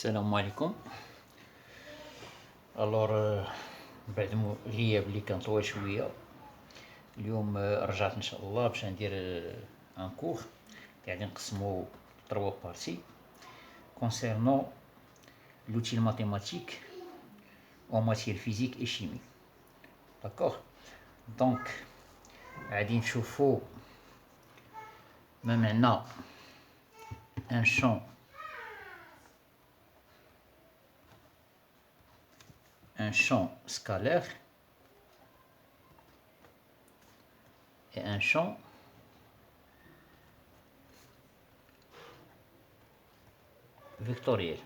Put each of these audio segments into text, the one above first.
السلام عليكم. بعد غياب اللي كان طوال شويه، اليوم رجعت ان شاء الله باش ندير ان كور قاعدين نقسمو 3 بارتي concernant l'outil mathématique en matière physique et chimie. D'accord. Donc غادي نشوفو ما معنى un champ scalaire et un champ vectoriel.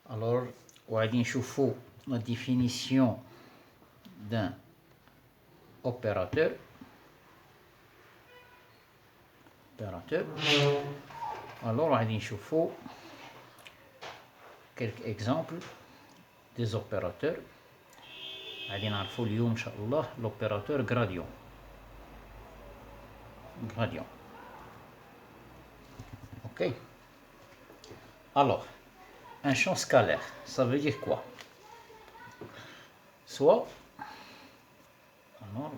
Alors, غادي نشوفو la définition d'un opérateur. Alors, غادي نشوفو quelques exemples des opérateurs. غادي نعرفو اليوم ان شاء الله l'opérateur gradient. Ok. Alors, un champ scalaire, ça veut dire quoi? Soit,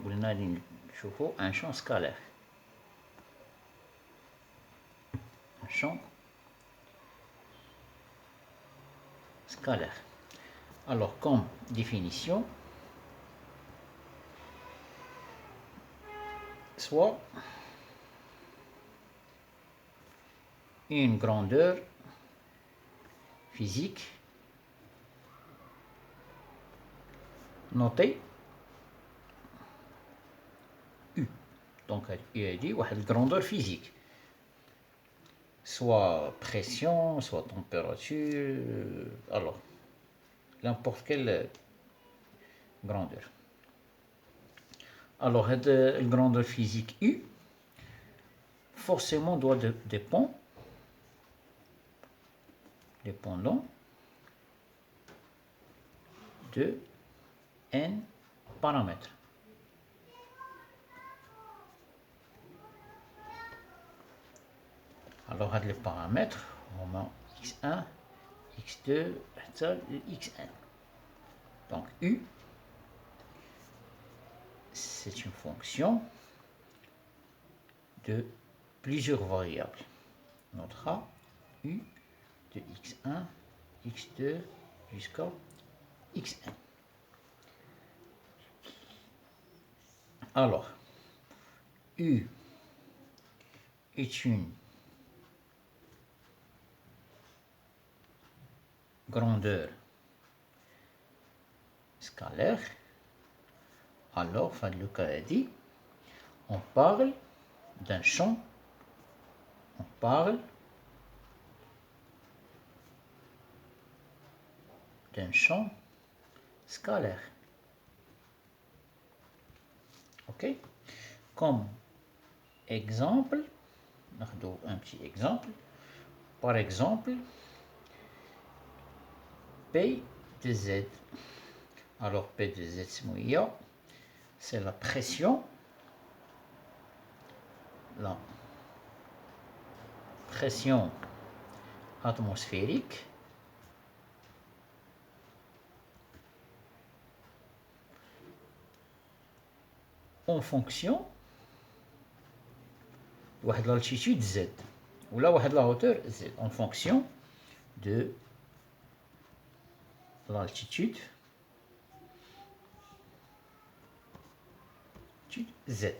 قلنا غادي نشوفو un champ scalaire. Un champ scalaire. Alors, comme définition, soit une grandeur physique notée U. Donc, il dit une grandeur physique. Soit pression, soit température, alors, n'importe quelle grandeur. Alors, la grandeur physique U, forcément, doit dépendant de n paramètres. Alors, les paramètres, on a x1, x2, xn. Donc, U, c'est une fonction de plusieurs variables. On notera U de x1, x2 jusqu'à xn. Alors, U est une grandeur scalaire. Alors, le cas dit, on parle d'un champ, scalaire. Ok. Comme exemple, un petit exemple. Par exemple, P de Z. Alors, P de Z, c'est la pression atmosphérique en fonction de l'altitude Z ou la hauteur Z, en fonction de l'altitude Z.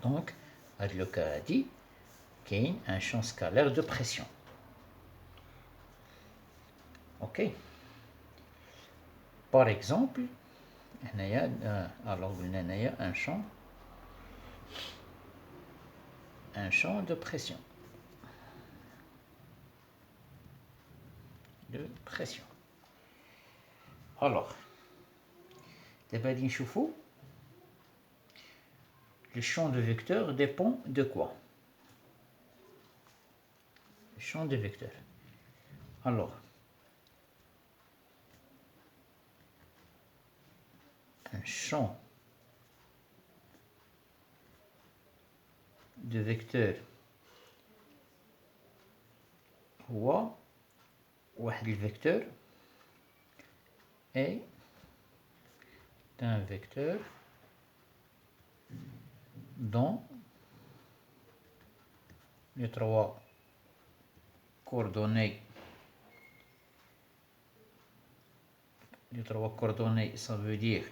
Donc, le cas dit qu'il y a un champ scalaire de pression. Ok. Par exemple, alors il y a un champ de pression. Alors, le champ de vecteur dépend de quoi? Le champ de vecteur. Alors, un champ de vecteur roi le vecteur est un vecteur dont les trois coordonnées, ça veut dire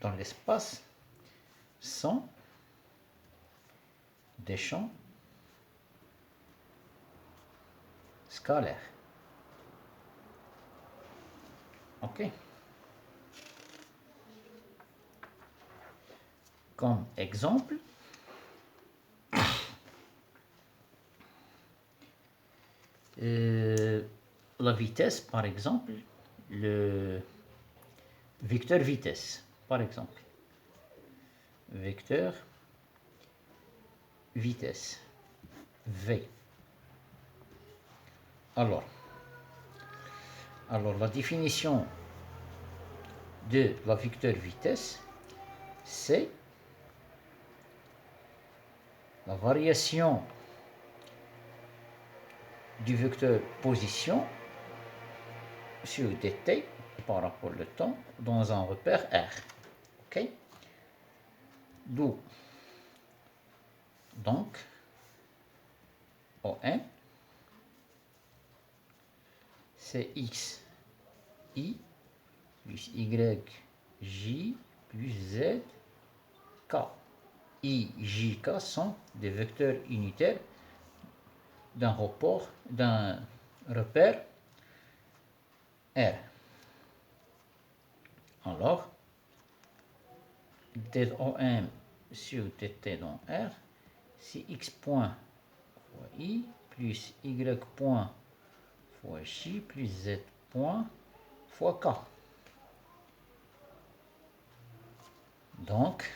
dans l'espace, sont des champs scalaires. Ok. Comme exemple, la vitesse, par exemple, le vecteur vitesse, par exemple. Vecteur vitesse, V. Alors, la définition de la vecteur vitesse, c'est la variation du vecteur position sur dt par rapport au temps dans un repère R. Ok? D'où donc OM c'est x i plus y j plus z k. I, j, k sont des vecteurs unitaires d'un repère R. Alors, DOM sur dt dans R, c'est x point fois i plus y point fois j plus z point fois k. Donc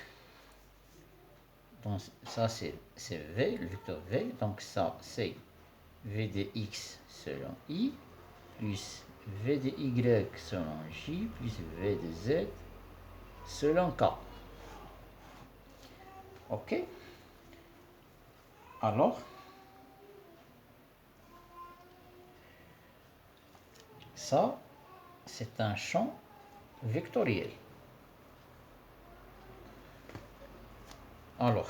ça c'est v, le vecteur v, donc ça c'est v de x selon i plus v de y selon j plus v de z selon k. Ok? Alors, ça c'est un champ vectoriel. Alors,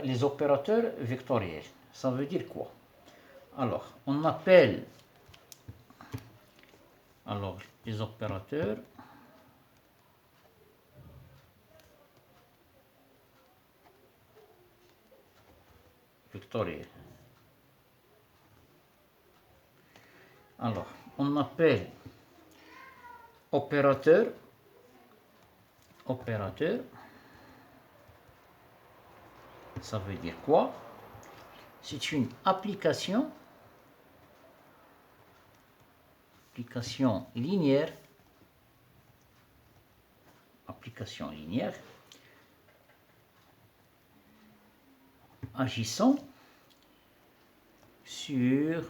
les opérateurs vectoriels, ça veut dire quoi? Alors, on appelle les opérateurs vectoriels. Alors, on appelle opérateur, ça veut dire quoi? C'est une application linéaire, agissant sur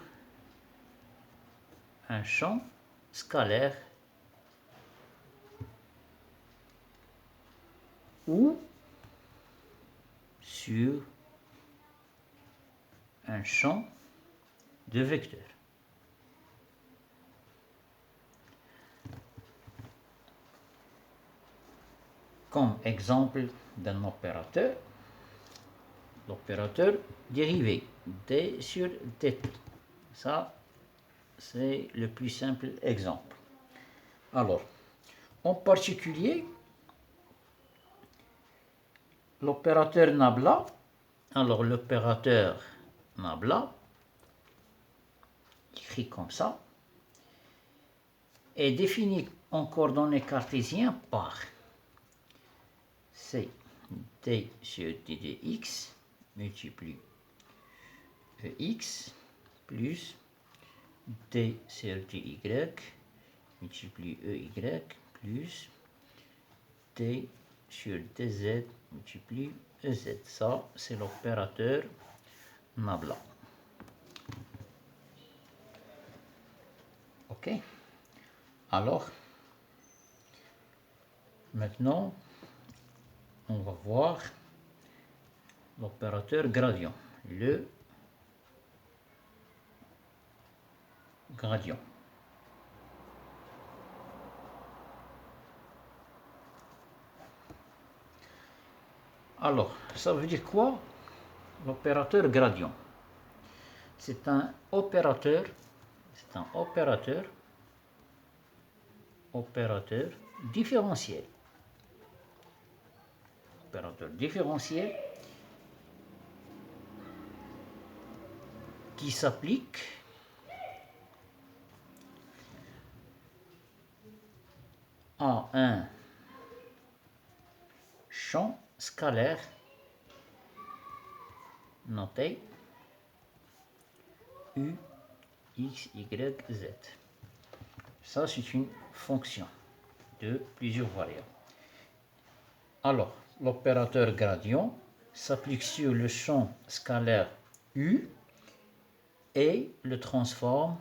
un champ scalaire ou sur un champ de vecteurs. Comme exemple d'un opérateur, l'opérateur dérivé, d sur dt. Ça, c'est le plus simple exemple. Alors, en particulier, l'opérateur Nabla, écrit comme ça, est défini en coordonnées cartésiennes par c d sur d de x multiplie ex plus d sur dy multiplie ey plus d sur dz multiplie ez. Ça, c'est l'opérateur Nabla. Ok? Alors, maintenant, on va voir l'opérateur gradient. Le gradient. Alors, ça veut dire quoi? L'opérateur gradient. C'est un opérateur différentiel. Opérateur différentiel qui s'applique à un champ scalaire noté U, X, Y, Z. Ça, c'est une fonction de plusieurs variables. Alors, l'opérateur gradient s'applique sur le champ scalaire U et le transforme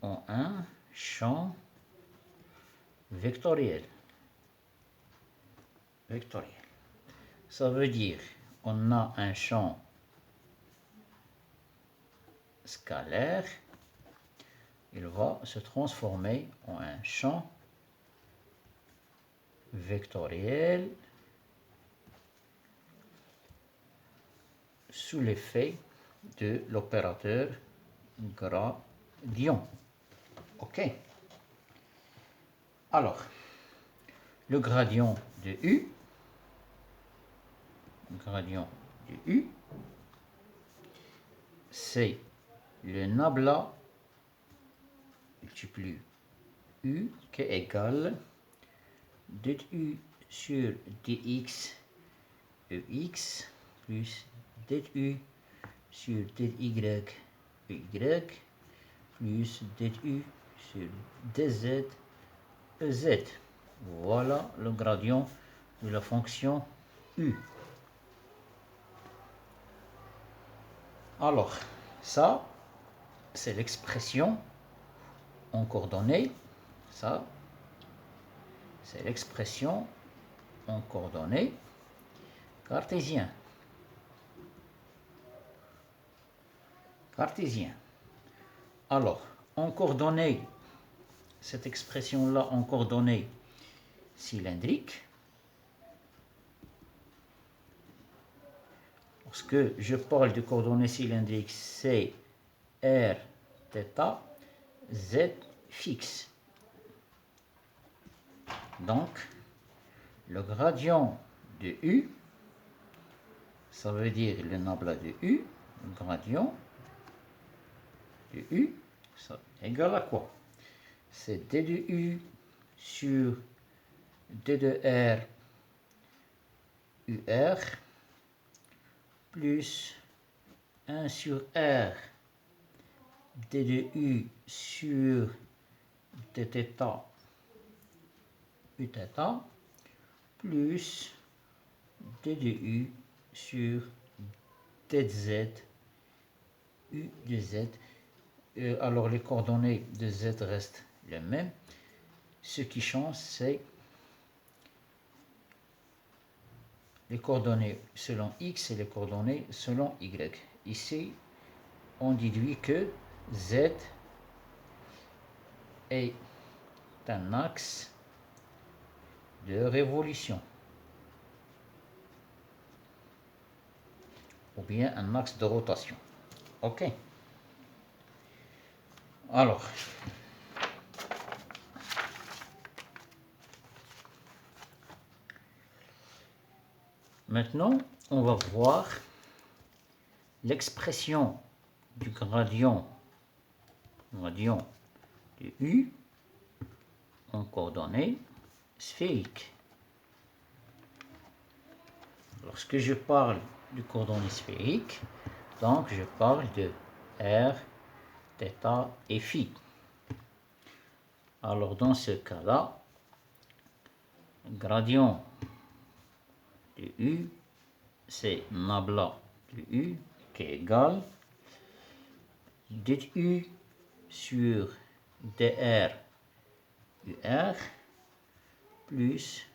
en un champ vectoriel. Ça veut dire on a un champ scalaire, il va se transformer en un champ vectoriel sous l'effet de l'opérateur gradient. Ok. Alors, le gradient de U, c'est le nabla multiplié U qui est égal du sur dx EX plus du sur dy EY plus du sur dz EZ. Voilà le gradient de la fonction U. Alors, ça, c'est l'expression en coordonnées. Ça, c'est l'expression en coordonnées cartésien. Alors, en coordonnées, cette expression-là en coordonnées cylindriques, lorsque je parle de coordonnées cylindriques, c'est R, θ, Z fixe. Donc, le gradient de U, ça veut dire le nabla de U, le gradient de U, ça égale à quoi? C'est d de U sur d de R UR plus 1 sur R d de U sur dθ Uθ plus d de U sur dz U de Z. Alors les coordonnées de Z restent les mêmes. Ce qui change, c'est les coordonnées selon X et les coordonnées selon Y. Ici, on déduit que Z est un axe de révolution ou bien un axe de rotation. Ok. Alors, maintenant, on va voir l'expression du gradient de U en coordonnées sphériques. Lorsque je parle de coordonnées sphériques, donc je parle de R, θ et phi. Alors dans ce cas-là, gradient de U, c'est nabla de U qui est égal du sur dr ur plus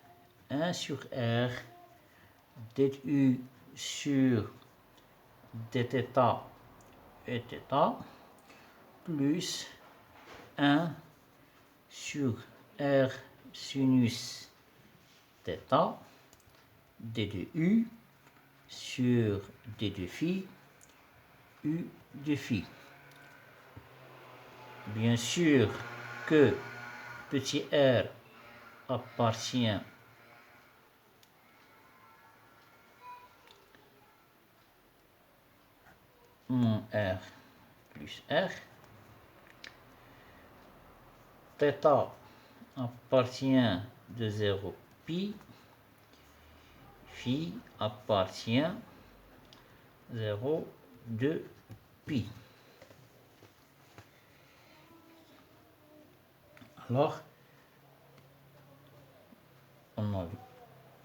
1 sur r du sur dθ et θ plus 1 sur r sinus θ d de u sur d de phi u de phi. Bien sûr que petit r appartient moins r plus r. Θ appartient de 0 pi. Phi appartient 0 de pi. Alors, on a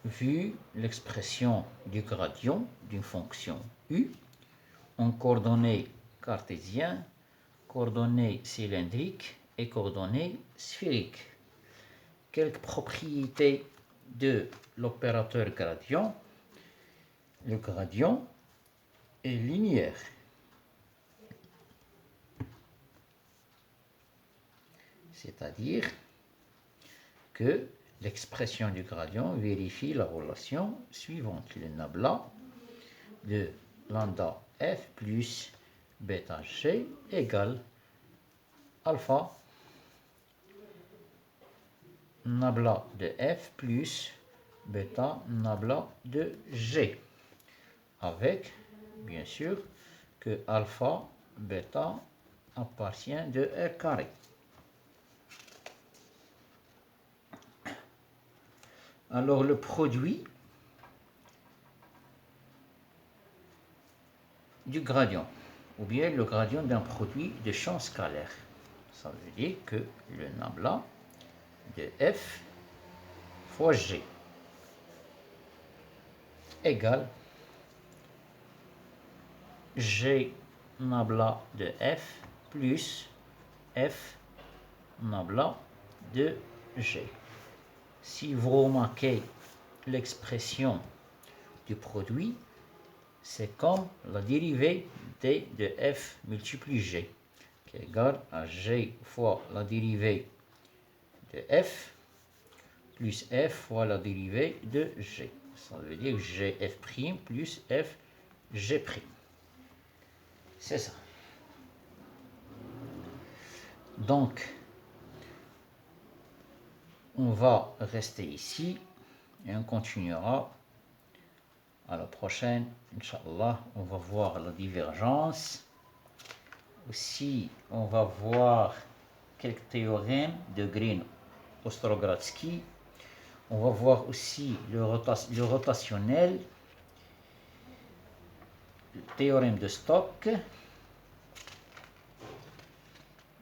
vu l'expression du gradient d'une fonction u en coordonnées cartésiennes, coordonnées cylindriques et coordonnées sphériques. Quelques propriétés de l'opérateur gradient. Le gradient est linéaire. C'est-à-dire que l'expression du gradient vérifie la relation suivante. Le nabla de lambda f plus bêta g égale alpha nabla de f plus bêta nabla de g. Avec, bien sûr, que alpha, bêta appartient de r carré. Alors le produit du gradient, ou bien le gradient d'un produit de champ scalaire, ça veut dire que le nabla de f fois g égale g nabla de f plus f nabla de g. Si vous remarquez l'expression du produit, c'est comme la dérivée d de f multiplié g, qui est égale à g fois la dérivée de f plus f fois la dérivée de g. Ça veut dire gf' plus f g'. C'est ça. Donc, on va rester ici et on continuera à la prochaine. Inch'Allah, on va voir la divergence. Aussi, on va voir quelques théorèmes de Green-Ostrogradsky. On va voir aussi le rotationnel, le théorème de Stokes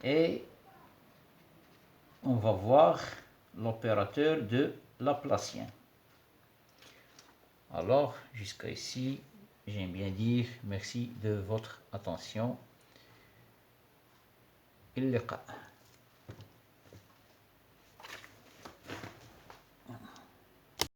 et on va voir l'opérateur de Laplacien. Alors, jusqu'à ici, j'aime bien dire merci de votre attention. Il